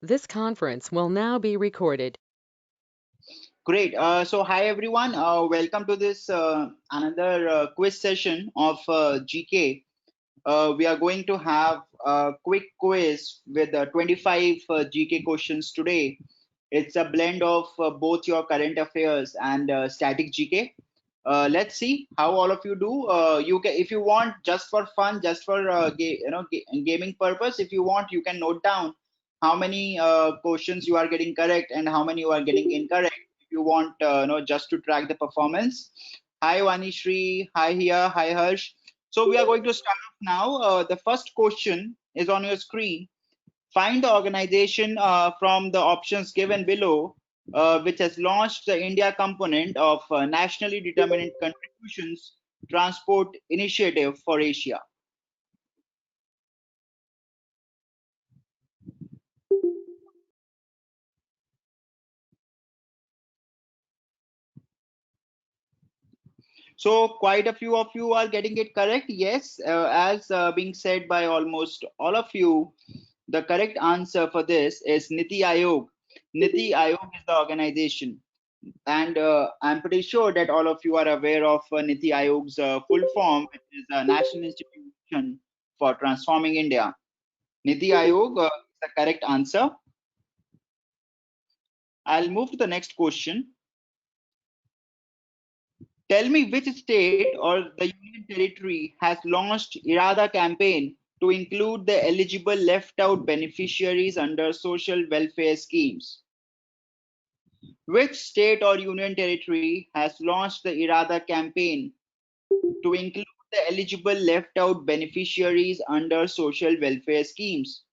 This conference will now be recorded. Great. So hi everyone. Welcome to this another quiz session of GK. We are going to have a quick quiz with 25 GK questions today. It's a blend of both your current affairs and static GK. Let's see how all of you do. You can, if you want, just for fun, just for gaming purpose. If you want, you can note down how many questions you are getting correct and how many you are getting incorrect. If you want, just to track the performance. Hi Vanishri. Hi Hiya. Hi Harsh. So we are going to start off now. The first question is on your screen. Find the organization from the options given below, which has launched the India component of Nationally Determined Contributions Transport Initiative for Asia. So quite a few of you are getting it correct. Yes, as being said by almost all of you, the correct answer for this is Niti Aayog. Niti Aayog is the organization. And I'm pretty sure that all of you are aware of Niti Aayog's full form, which is a National Institution for Transforming India. Niti Aayog is the correct answer. I'll move to the next question. Tell me which state or the union territory has launched Irada campaign to include the eligible left out beneficiaries under social welfare schemes. Which state or union territory has launched the Irada campaign to include the eligible left out beneficiaries under social welfare schemes?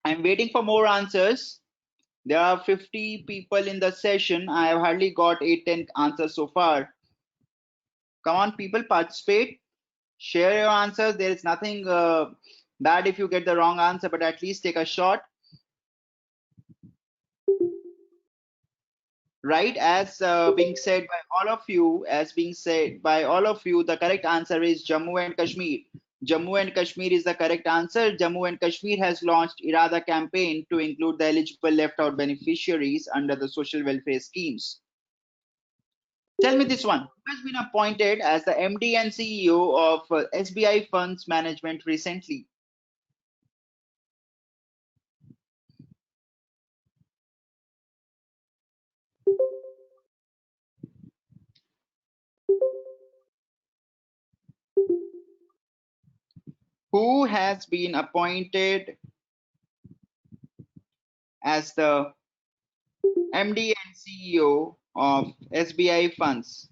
I'm waiting for more answers. There are 50 people in the session. I have hardly got 8-10 answers so far. Come on, people, participate. Share your answers. There is nothing bad if you get the wrong answer, but at least take a shot. Right, as being said by all of you, the correct answer is Jammu and Kashmir. Jammu and Kashmir is the correct answer. Jammu and Kashmir has launched Irada campaign to include the eligible left out beneficiaries under the social welfare schemes. Tell me this one. Who has been appointed as the MD and CEO of SBI Funds Management recently? Who has been appointed as the MD and CEO of SBI Funds?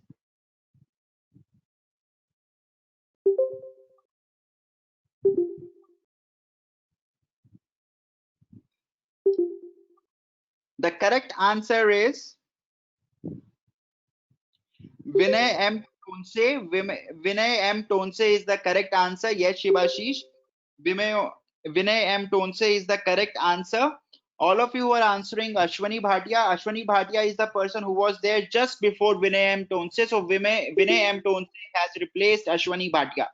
The correct answer is Vinay M. Tonse. Vinay M. Tonse is the correct answer. Yes, Shivashish. Vinay M. Tonse is the correct answer. All of you are answering Ashwani Bhatia. Ashwani Bhatia is the person who was there just before Vinay M. Tonse. So Vinay M. Tonse has replaced Ashwani Bhatia.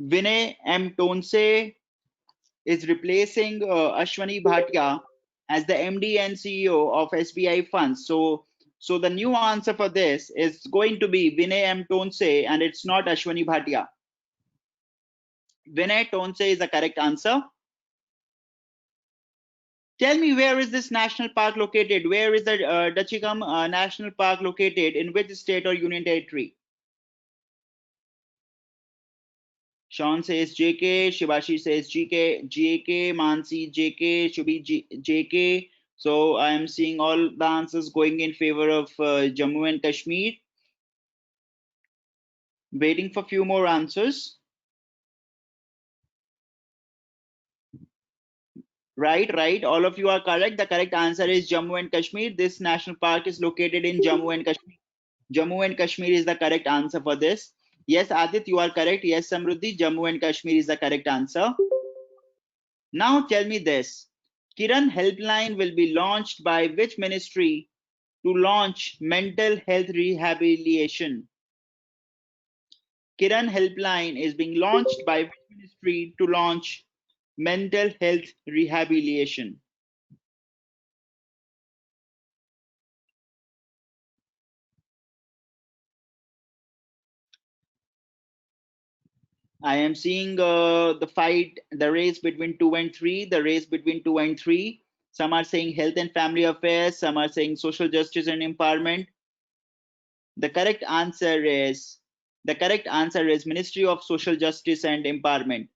Vinay M. Tonse is replacing Ashwani Bhatia as the MD and CEO of SBI Funds. So the new answer for this is going to be Vinay M. Tonse, and it's not Ashwani Bhatia. Vinay Tonse is the correct answer. Tell me, where is this national park located? Where is the Dachigam National Park located? In which state or union territory? Sean says JK, Shivashi says JK, Mansi JK, Shubhi JK. So I am seeing all the answers going in favor of Jammu and Kashmir. Waiting for few more answers. Right. All of you are correct. The correct answer is Jammu and Kashmir. This national park is located in Jammu and Kashmir. Jammu and Kashmir is the correct answer for this. Yes, Adit, you are correct. Yes, Samruddhi, Jammu and Kashmir is the correct answer. Now tell me this. Kiran Helpline will be launched by which ministry to launch mental health rehabilitation? Kiran Helpline is being launched by which ministry to launch mental health rehabilitation? I am seeing the race between 2 and 3, the race between 2 and 3. Some are saying health and family affairs, some are saying social justice and empowerment. The correct answer is Ministry of Social Justice and Empowerment.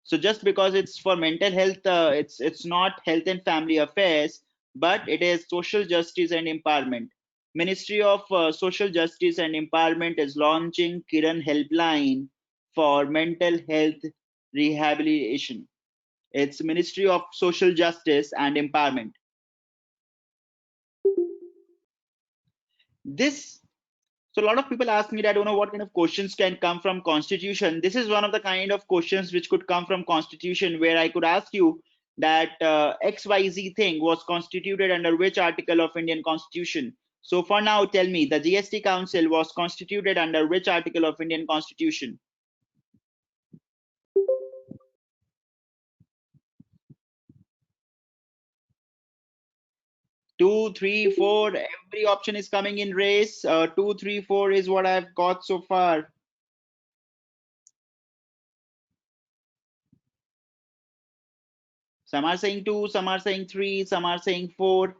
So just because it's for mental health, it's not health and family affairs, but it is social justice and empowerment. Ministry of Social Justice and Empowerment is launching Kiran Helpline for mental health rehabilitation. It's Ministry of Social Justice and Empowerment. This So a lot of people ask me that, what kind of questions can come from Constitution. This is one of the kind of questions which could come from Constitution, where I could ask you that XYZ thing was constituted under which article of Indian Constitution. So for now, tell me, the GST Council was constituted under which article of Indian Constitution? Two, three, four. Every option is coming in race. 2, 3, 4 is what I've got so far. Some are saying 2, some are saying 3, some are saying 4.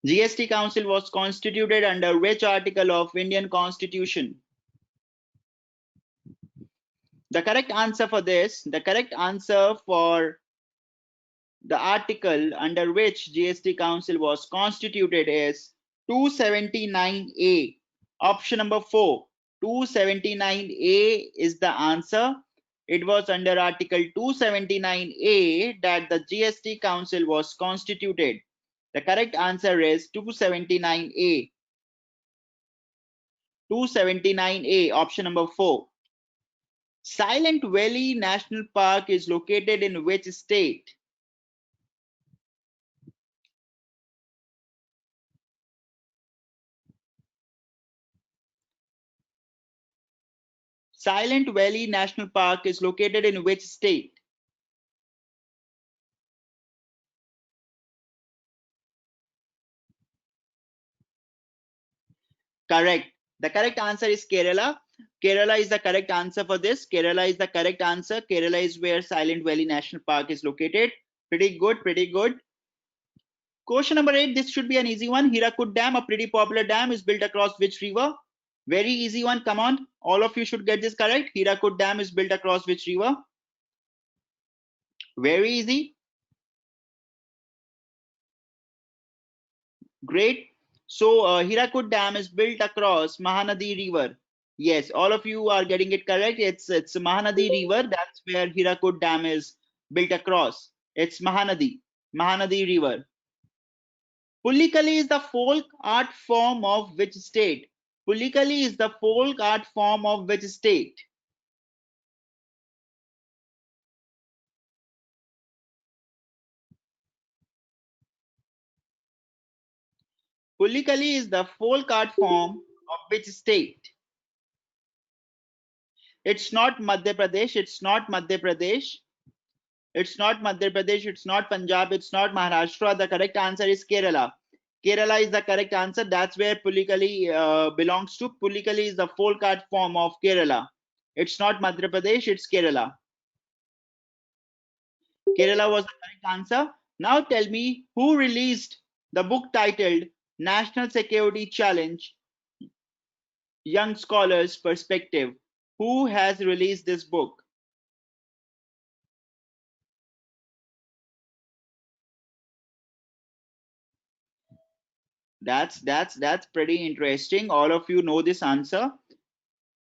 GST Council was constituted under which article of Indian Constitution? The correct answer for the article under which GST Council was constituted is 279A. Option number 4. 279A is the answer. It was under Article 279A that the GST Council was constituted. The correct answer is 279A. 279A, option number 4. Silent Valley National Park is located in which state? Silent Valley National Park is located in which state? Correct. The correct answer is Kerala. Kerala is the correct answer for this. Kerala is the correct answer. Kerala is where Silent Valley National Park is located. Pretty good, pretty good. Question number 8, this should be an easy one. Hirakud Dam, a pretty popular dam, is built across which river? Very easy one, come on. All of you should get this correct. Hirakud Dam is built across which river? Very easy. Great. So Hirakud Dam is built across Mahanadi River. Yes, all of you are getting it correct. It's Mahanadi River. That's where Hirakud Dam is built across. It's Mahanadi River. Pulikali is the folk art form of which state? Pulikali is the folk art form of which state? Pulikali is the folk art form of which state? It's not Madhya Pradesh. It's not Madhya Pradesh. It's not Madhya Pradesh. It's not Punjab. It's not Maharashtra. The correct answer is Kerala. Kerala is the correct answer. That's where Pulikali belongs to. Pulikali is the folk art form of Kerala. It's not Madhya Pradesh. It's Kerala. Kerala was the correct answer. Now tell me, who released the book titled National Security Challenge, Young Scholars' Perspective? Who has released this book? That's pretty interesting. All of you know this answer.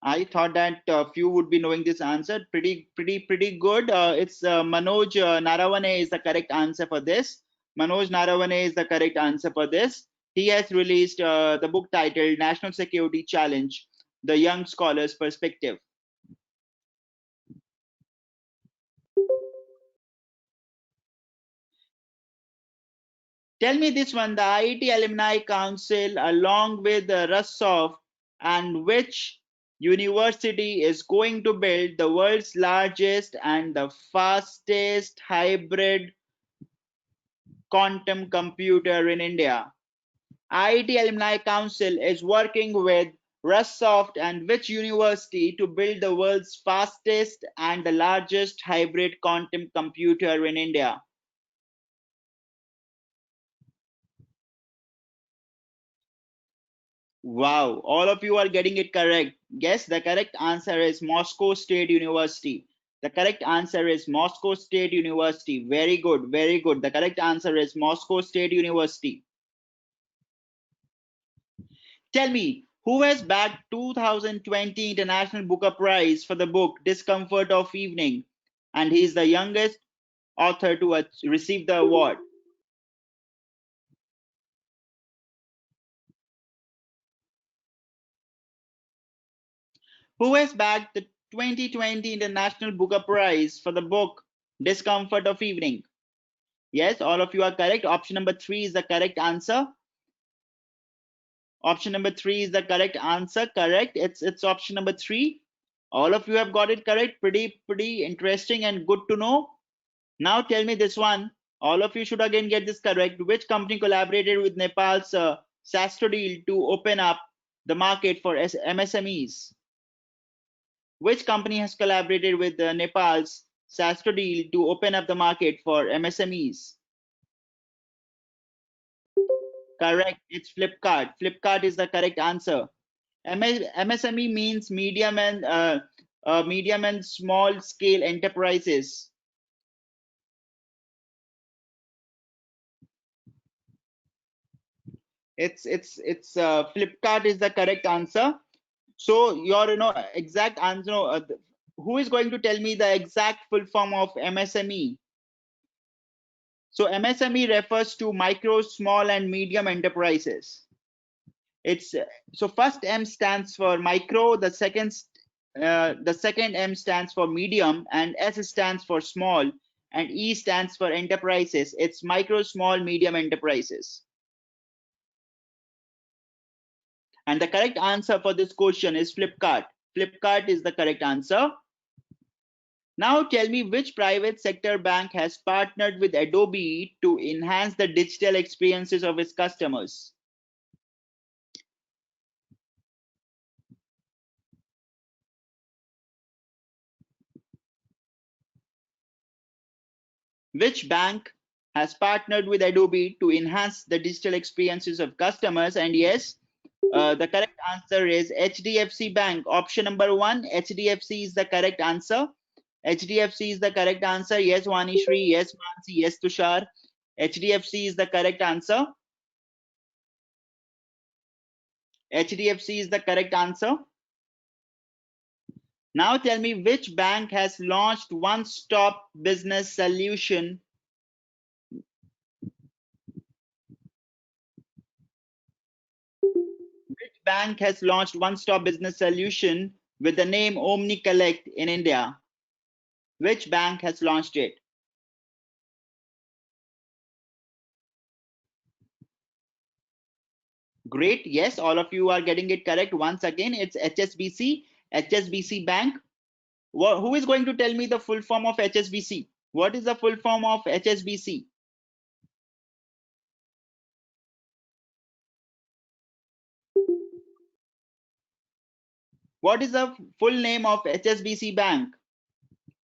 I thought that few would be knowing this answer. Pretty good. It's Manoj Narawane is the correct answer for this. Manoj Narawane is the correct answer for this. He has released the book titled National Security Challenge, The Young Scholar's Perspective. Tell me this one, the IIT Alumni Council, along with Russoff, and which university is going to build the world's largest and the fastest hybrid quantum computer in India? IIT Alumni Council is working with Russoft and which university to build the world's fastest and the largest hybrid quantum computer in India? Wow, all of you are getting it correct. Yes, the correct answer is Moscow State University. The correct answer is Moscow State University. Very good, very good. The correct answer is Moscow State University. Tell me, who has bagged 2020 International Booker Prize for the book Discomfort of Evening? And he is the youngest author to receive the award. Who has bagged the 2020 International Booker Prize for the book Discomfort of Evening? Yes, all of you are correct. Option number 3 is the correct answer. Option number 3 is the correct answer. Correct. It's option number 3. All of you have got it correct. Pretty interesting and good to know. Now tell me this one. All of you should again get this correct. Which company collaborated with Nepal's Sastril to open up the market for MSMEs? Which company has collaborated with Nepal's Sastril to open up the market for MSMEs? Correct. It's Flipkart. Flipkart is the correct answer. MSME means medium and small scale enterprises. It's Flipkart is the correct answer. So your exact answer. Who is going to tell me the exact full form of MSME? So MSME refers to micro, small, and medium enterprises. It's so first M stands for micro, the second M stands for medium, and S stands for small, and E stands for enterprises. It's micro, small, medium enterprises. And the correct answer for this question is Flipkart. Flipkart is the correct answer. Now tell me, which private sector bank has partnered with Adobe to enhance the digital experiences of its customers? Which bank has partnered with Adobe to enhance the digital experiences of customers? And yes, the correct answer is HDFC Bank. Option number 1, HDFC is the correct answer. HDFC is the correct answer. Yes, Vanishri. Yes, Mansi. Yes, Tushar. HDFC is the correct answer. HDFC is the correct answer. Now tell me, which bank has launched one-stop business solution? Which bank has launched one-stop business solution with the name Omni Collect in India? Which bank has launched it? Great. Yes, all of you are getting it correct. Once again, it's HSBC, HSBC Bank. Who is going to tell me the full form of HSBC? What is the full form of HSBC? What is the full name of HSBC Bank?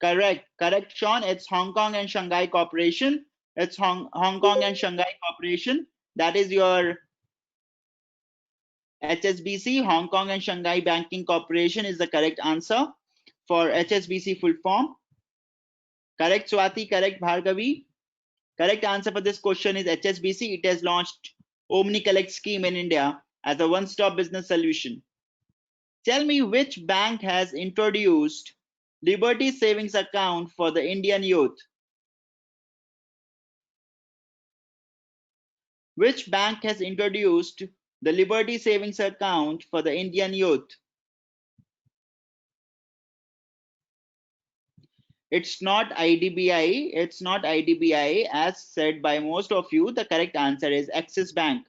Correct, Sean. It's Hong Kong and Shanghai Corporation. It's Hong Kong and Shanghai Corporation. That is your HSBC, Hong Kong and Shanghai Banking Corporation is the correct answer for HSBC full form. Correct, Swati. Correct, Bhargavi. Correct answer for this question is HSBC. It has launched Omni Collect scheme in India as a one-stop business solution. Tell me, which bank has introduced Liberty Savings Account for the Indian youth? Which bank has introduced the Liberty Savings Account for the Indian youth? It's not IDBI. It's not IDBI as said by most of you. The correct answer is Axis Bank.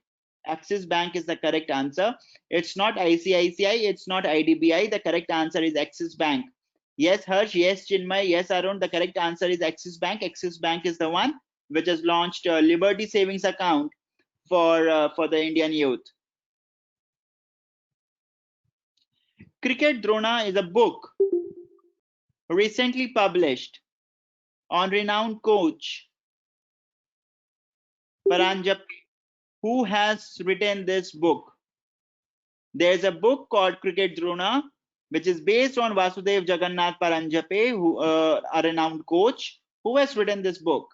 Axis Bank is the correct answer. It's not ICICI, it's not IDBI. The correct answer is Axis Bank. Yes, Harsh, yes, Chinmay, yes, Arun. The correct answer is Axis Bank. Axis Bank is the one which has launched a Liberty Savings Account for the Indian youth. Cricket Drona is a book recently published on renowned coach Paranjap. Who has written this book? There's a book called Cricket Drona, which is based on Vasudev Jagannath Paranjape, who a renowned coach. Who has written this book?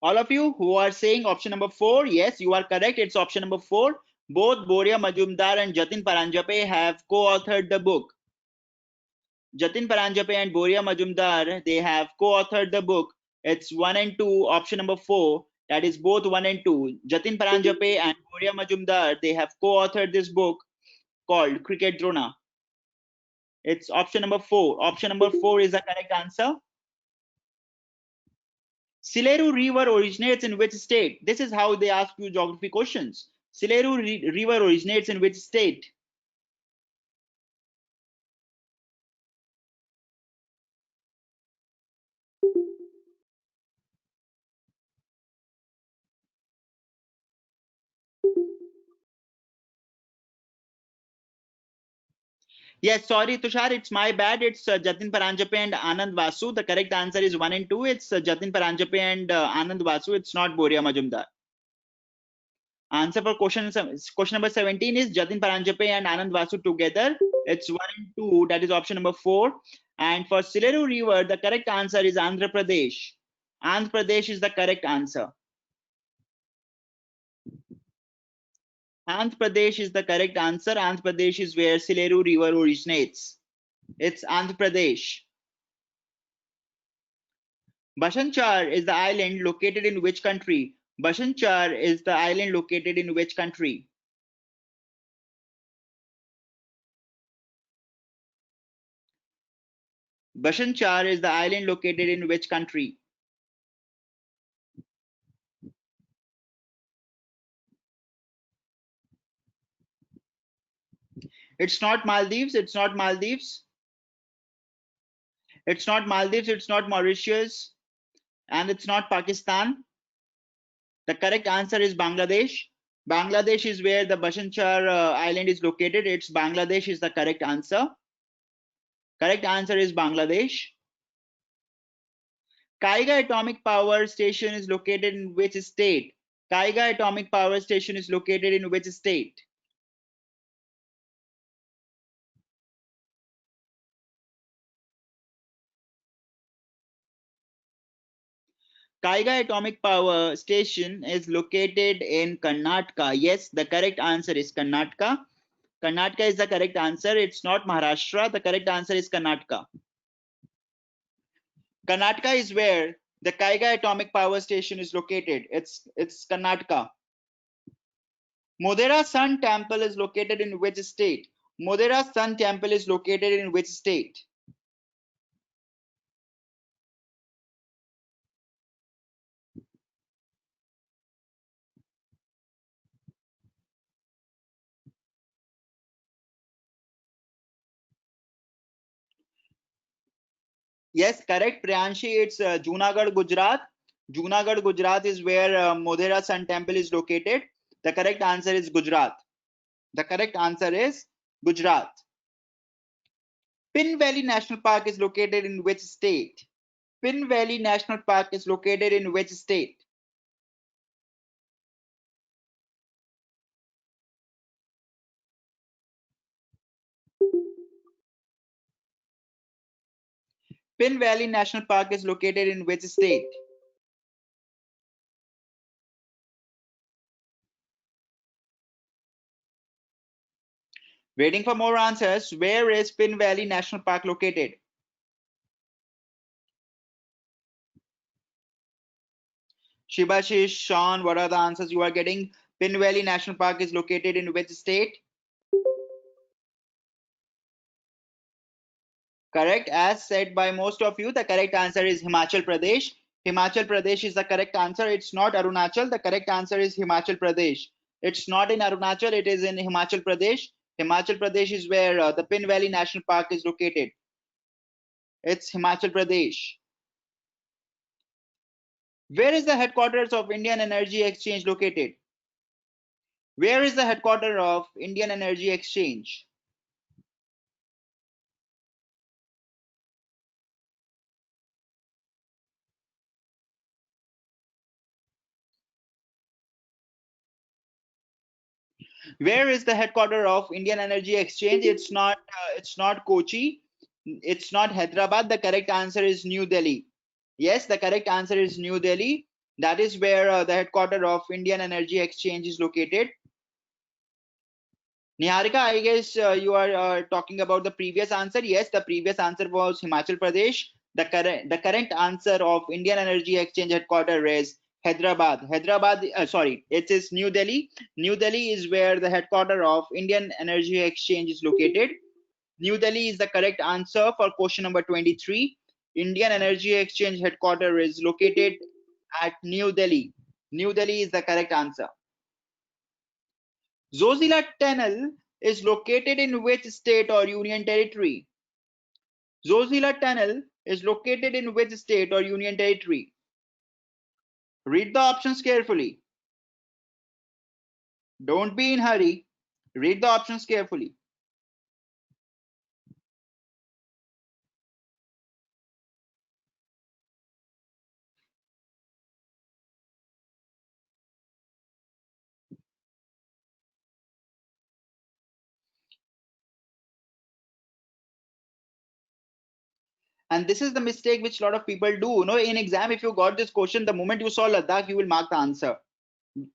All of you who are saying option number 4, yes, you are correct. It's option number 4. Both Boria Majumdar and Jatin Paranjape have co-authored the book. Jatin Paranjape and Boria Majumdar, they have co-authored the book. It's 1 and 2, option number 4. That is both 1 and 2. Jatin Paranjape and Boria Majumdar, they have co-authored this book called Cricket Drona. It's option number 4. Option number 4 is the correct answer. Sileru River originates in which state? This is how they ask you geography questions. Sileru River originates in which state? Yes, sorry, Tushar, it's my bad. It's Jatin Paranjape and Anand Vasu. The correct answer is 1 and 2. It's Jatin Paranjape and Anand Vasu. It's not Boria Majumdar. Answer for question number 17 is Jatin Paranjape and Anand Vasu together. It's 1 and 2. That is option number 4. And for Sileru River, the correct answer is Andhra Pradesh. Andhra Pradesh is the correct answer. Andhra Pradesh is the correct answer. Andhra Pradesh is where Sileru River originates. It's Andhra Pradesh. Bashanchar is the island located in which country? Bashanchar is the island located in which country? Bashanchar is the island located in which country? It's not Maldives. It's not Maldives. It's not Maldives. It's not Mauritius. And it's not Pakistan. The correct answer is Bangladesh. Bangladesh is where the Bashanchar island is located. It's Bangladesh is the correct answer. Correct answer is Bangladesh. Kaiga Atomic Power Station is located in which state? Kaiga Atomic Power Station is located in which state? Kaiga Atomic Power Station is located in Karnataka. Yes, the correct answer is Karnataka. Karnataka is the correct answer. It's not Maharashtra. The correct answer is Karnataka. Karnataka is where the Kaiga Atomic Power Station is located. It's Karnataka. Modera Sun Temple is located in which state? Modera Sun Temple is located in which state? Yes, correct, Priyanshi. It's Junagadh, Gujarat. Junagadh, Gujarat is where Modhera Sun Temple is located. The correct answer is Gujarat. The correct answer is Gujarat. Pin Valley National Park is located in which state? Pin Valley National Park is located in which state? Pin Valley National Park is located in which state? Waiting for more answers. Where is Pin Valley National Park located? Shibashish, Sean, what are the answers you are getting? Pin Valley National Park is located in which state? Correct. As said by most of you, the correct answer is Himachal Pradesh. Himachal Pradesh is the correct answer. It's not Arunachal. The correct answer is Himachal Pradesh. It's not in Arunachal. It is in Himachal Pradesh. Himachal Pradesh is where the Pin Valley National Park is located. It's Himachal Pradesh. Where is the headquarters of Indian Energy Exchange located? Where is the headquarters of Indian Energy Exchange? Where is the headquarters of Indian Energy Exchange? It's not Kochi. It's not Hyderabad. The correct answer is New Delhi. Yes, the correct answer is New Delhi. That is where the headquarters of Indian Energy Exchange is located. Niharika, I guess you are talking about the previous answer. Yes, the previous answer was Himachal Pradesh. The current answer of Indian Energy Exchange headquarters is Hyderabad. Sorry, it is New Delhi. New Delhi is where the headquarters of Indian Energy Exchange is located. New Delhi is the correct answer for question number 23. Indian Energy Exchange headquarters is located at New Delhi. New Delhi is the correct answer. Zojila Tunnel is located in which state or union territory? Zojila Tunnel is located in which state or union territory? Read the options carefully. Don't be in hurry. Read the options carefully. And this is the mistake which a lot of people do. You know, in exam, if you got this question, the moment you saw Ladakh, you will mark the answer.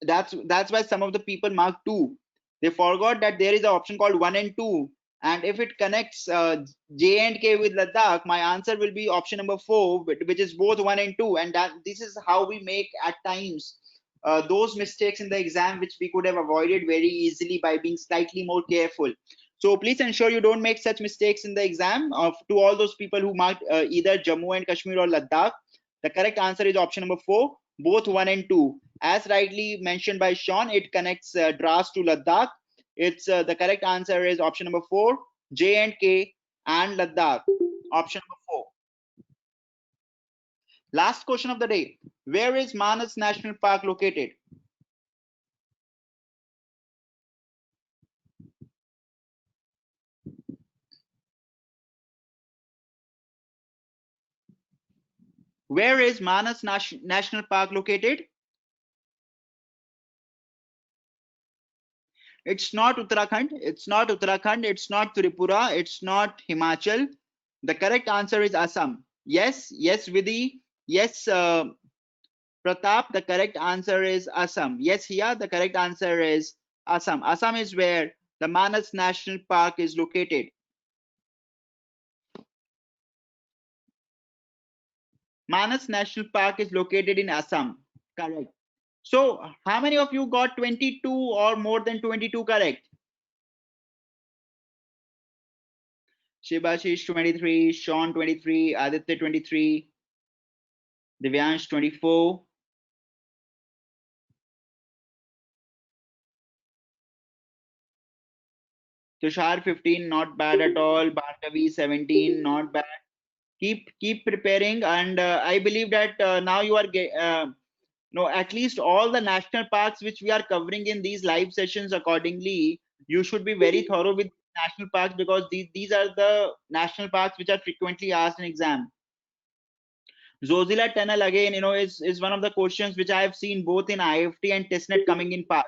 That's why some of the people mark 2. They forgot that there is an option called 1 and 2, and if it connects J and K with Ladakh, my answer will be option number 4, which is both 1 and 2. And that this is how we make at times those mistakes in the exam which we could have avoided very easily by being slightly more careful. So please ensure you don't make such mistakes in the exam. To all those people who marked either Jammu and Kashmir or Ladakh, the correct answer is option number 4, both 1 and 2. As rightly mentioned by Sean, it connects Dras to Ladakh. It's the correct answer is option number 4, J and K and Ladakh. Option number 4. Last question of the day. Where is Manas National Park located? Where is Manas National Park located? It's not Uttarakhand. It's not Uttarakhand. It's not Tripura. It's not Himachal. The correct answer is Assam. Yes, yes, Vidhi. Yes, Pratap. The correct answer is Assam. Yes, Hiya. The correct answer is Assam. Assam is where the Manas National Park is located. Manas National Park is located in Assam. Correct. So, how many of you got 22 or more than 22 correct? Shibashish 23, Sean 23, Aditya 23, Divyansh 24. Tushar 15, not bad at all. Bhargavi 17, not bad. Keep preparing, and I believe that now you are no, at least all the national parks which we are covering in these live sessions accordingly, you should be very thorough with national parks, because these are the national parks which are frequently asked in exam. Zojila Tunnel again, is one of the questions which I have seen both in IFT and testnet coming in past.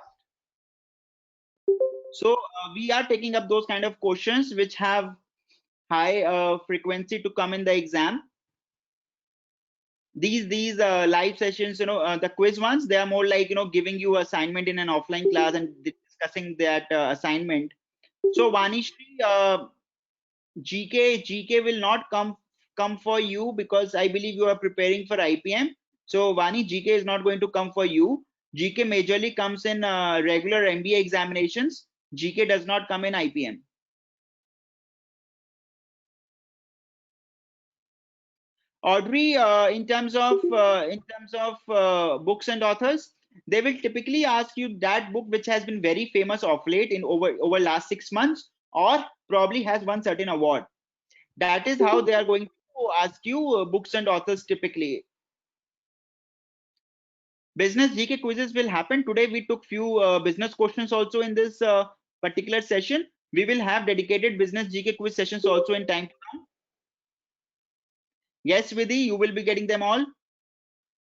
So we are taking up those kind of questions which have high frequency to come in the exam. These live sessions, the quiz ones, they are more like giving you assignment in an offline class and discussing that assignment. So Vanishri, GK will not come for you, because I believe you are preparing for IPM. So Vani, GK is not going to come for you. GK majorly comes in regular MBA examinations. GK does not come in IPM. Audrey, in terms of books and authors, they will typically ask you that book which has been very famous of late in over last 6 months, or probably has won certain award. That is how they are going to ask you books and authors typically. Business GK quizzes will happen today. We took few business questions also in this particular session. We will have dedicated business GK quiz sessions also in time to come. Yes, Vidhi, you will be getting them all.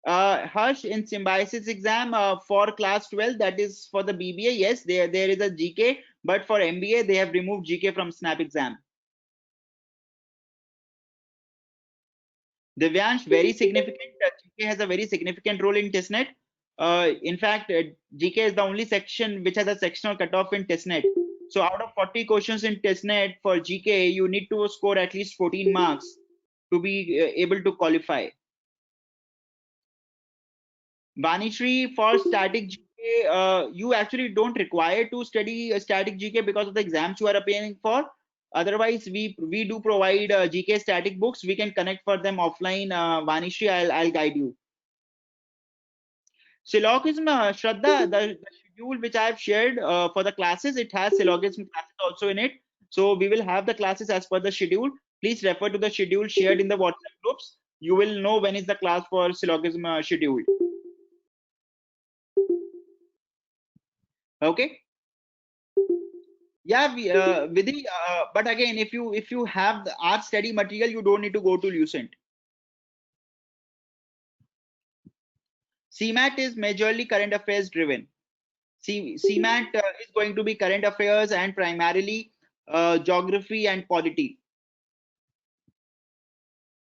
Harsh, in symbiosis exam for class 12, that is for the BBA, yes, there is a GK, but for MBA, they have removed GK from SNAP exam. Divyansh, very significant. GK has a very significant role in testnet. In fact, GK is the only section which has a sectional cutoff in testnet. So out of 40 questions in testnet for GK, you need to score at least 14 marks to be able to qualify. Vanishri, for static GK, you actually don't require to study static GK because of the exams you are appearing for. Otherwise, we do provide GK static books. We can connect for them offline. Vanishri, I'll guide you. Syllogism, Shraddha, the schedule which I have shared for the classes, it has syllogism classes also in it. So we will have the classes as per the schedule. Please refer to the schedule shared in the WhatsApp groups. You will know when is the class for syllogism scheduled. Okay. Yeah, Vidhi, but again, if you have the art study material, you don't need to go to Lucent. CMAT is majorly current affairs driven. CMAT is going to be current affairs and primarily geography and polity.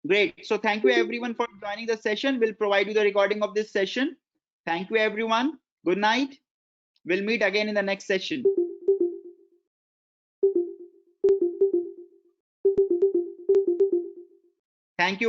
Great. So thank you everyone for joining the session. We'll provide you the recording of this session. Thank you everyone. Good night. We'll meet again in the next session. Thank you.